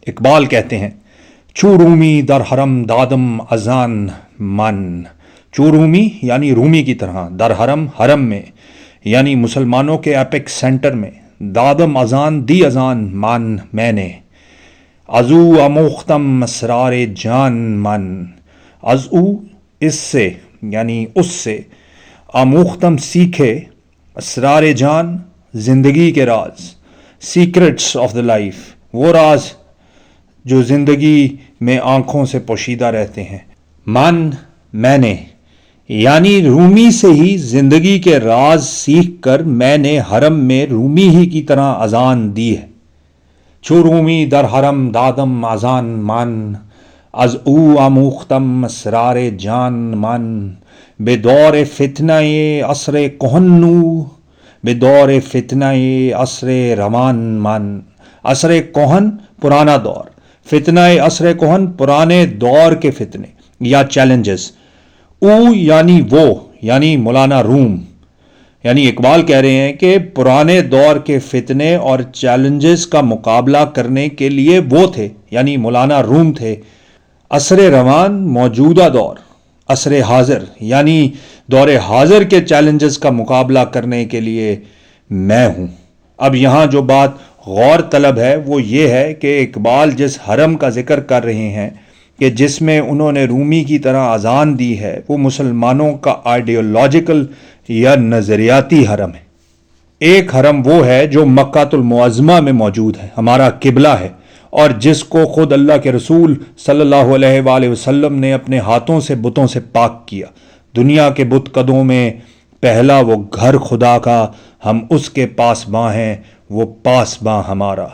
اقبال کہتے ہیں چو رومی در حرم دادم اذان من، چو رومی یعنی رومی کی طرح، در حرم حرم میں یعنی مسلمانوں کے ایپک سینٹر میں، دادم اذان دی اذان من میں نے، ازو اموختم اسرار جان من، ازو اس سے یعنی اس سے، اموختم سیکھے، اسرار جان زندگی کے راز، سیکرٹس آف دا لائف، وہ راز جو زندگی میں آنکھوں سے پوشیدہ رہتے ہیں، من میں نے، یعنی رومی سے ہی زندگی کے راز سیکھ کر میں نے حرم میں رومی ہی کی طرح اذان دی ہے۔ چو رومی در حرم دادم اذان من، از او آموختم اسرار جان من، بے دور فتنہ عصر کہنو، بے دور فتنہ عصر روان من، عصر کہن پرانا دور، فتنہ عصر کہن پرانے دور کے فتنے یا چیلنجز، او یعنی وہ یعنی مولانا روم، یعنی اقبال کہہ رہے ہیں کہ پرانے دور کے فتنے اور چیلنجز کا مقابلہ کرنے کے لیے وہ تھے، یعنی مولانا روم تھے۔ عصر روان موجودہ دور، عصر حاضر یعنی دور حاضر کے چیلنجز کا مقابلہ کرنے کے لیے میں ہوں۔ اب یہاں جو بات غور طلب ہے وہ یہ ہے کہ اقبال جس حرم کا ذکر کر رہے ہیں کہ جس میں انہوں نے رومی کی طرح اذان دی ہے، وہ مسلمانوں کا آئیڈیولوجیکل یا نظریاتی حرم ہے۔ ایک حرم وہ ہے جو مکہ المعظمہ میں موجود ہے، ہمارا قبلہ ہے، اور جس کو خود اللہ کے رسول صلی اللہ علیہ وآلہ وسلم نے اپنے ہاتھوں سے بتوں سے پاک کیا۔ دنیا کے بت قدوں میں پہلا وہ گھر خدا کا، ہم اس کے پاسباں ہیں، وہ پاسباں ہمارا۔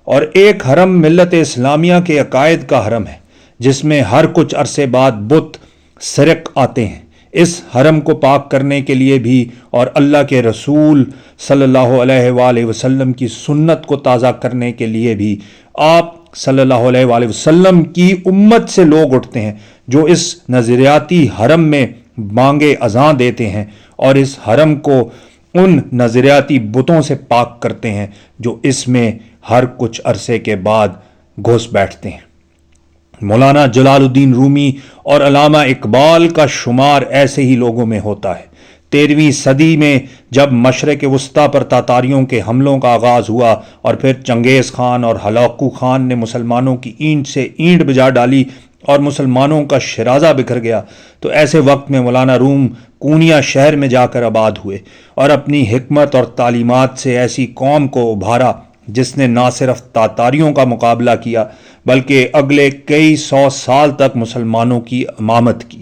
اور ایک حرم ملت اسلامیہ کے عقائد کا حرم ہے، جس میں ہر کچھ عرصے بعد بت سرق آتے ہیں۔ اس حرم کو پاک کرنے کے لیے بھی اور اللہ کے رسول صلی اللہ علیہ وآلہ وسلم کی سنت کو تازہ کرنے کے لیے بھی آپ صلی اللہ علیہ وآلہ وسلم کی امت سے لوگ اٹھتے ہیں جو اس نظریاتی حرم میں بانگے اذان دیتے ہیں اور اس حرم کو ان نظریاتی بتوں سے پاک کرتے ہیں جو اس میں ہر کچھ عرصے کے بعد گھس بیٹھتے ہیں۔ مولانا جلال الدین رومی اور علامہ اقبال کا شمار ایسے ہی لوگوں میں ہوتا ہے۔ 13ویں صدی میں جب مشرق وسطیٰ پر تاتاریوں کے حملوں کا آغاز ہوا اور پھر چنگیز خان اور ہلاکو خان نے مسلمانوں کی اینٹ سے اینٹ بجا ڈالی اور مسلمانوں کا شرازہ بکھر گیا، تو ایسے وقت میں مولانا روم کونیا شہر میں جا کر آباد ہوئے اور اپنی حکمت اور تعلیمات سے ایسی قوم کو ابھارا جس نے نہ صرف تاتاریوں کا مقابلہ کیا بلکہ اگلے کئی سو سال تک مسلمانوں کی امامت کی۔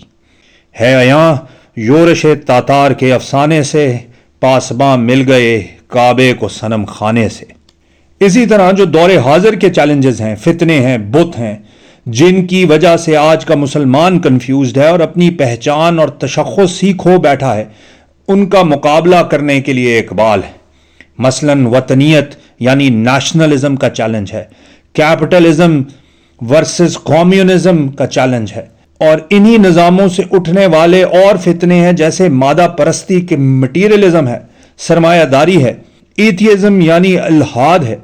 ہے عیاں یورش تاتار کے افسانے سے، پاسباں مل گئے کعبے کو صنم خانے سے۔ اسی طرح جو دور حاضر کے چیلنجز ہیں، فتنے ہیں، بت ہیں، جن کی وجہ سے آج کا مسلمان کنفیوزڈ ہے اور اپنی پہچان اور تشخص ہی کھو بیٹھا ہے، ان کا مقابلہ کرنے کے لیے اقبال ہے۔ مثلاً وطنیت یعنی نیشنلزم کا چیلنج ہے، کیپٹلزم ورسز کمیونزم کا چیلنج ہے، اور انہی نظاموں سے اٹھنے والے اور فتنے ہیں جیسے مادہ پرستی کے مٹیریلزم ہے، سرمایہ داری ہے، ایتھیزم یعنی الحاد ہے۔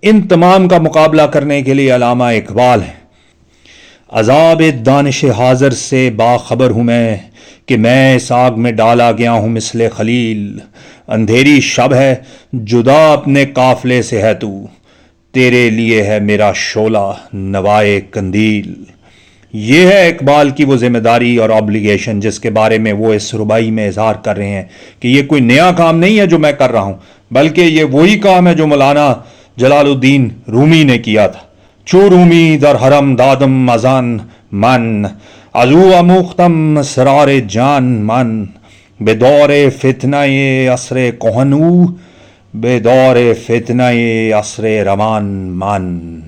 ان تمام کا مقابلہ کرنے کے لیے علامہ اقبال ہیں۔ عذاب دانش حاضر سے باخبر ہوں میں کہ میں اس آگ میں ڈالا گیا ہوں مثل خلیل، اندھیری شب ہے جدا اپنے قافلے سے ہے تو، تیرے لیے ہے میرا شعلہ نوائے قندیل۔ یہ ہے اقبال کی وہ ذمہ داری اور آبلیگیشن جس کے بارے میں وہ اس ربائی میں اظہار کر رہے ہیں کہ یہ کوئی نیا کام نہیں ہے جو میں کر رہا ہوں، بلکہ یہ وہی کام ہے جو مولانا جلال الدین رومی نے کیا تھا۔ چو رومی در حرم دادم اذان من، ازو اموختم اسرار جان من، بے دور فتنہ عصر کہنو، بے دور فتنہ عصر روان من۔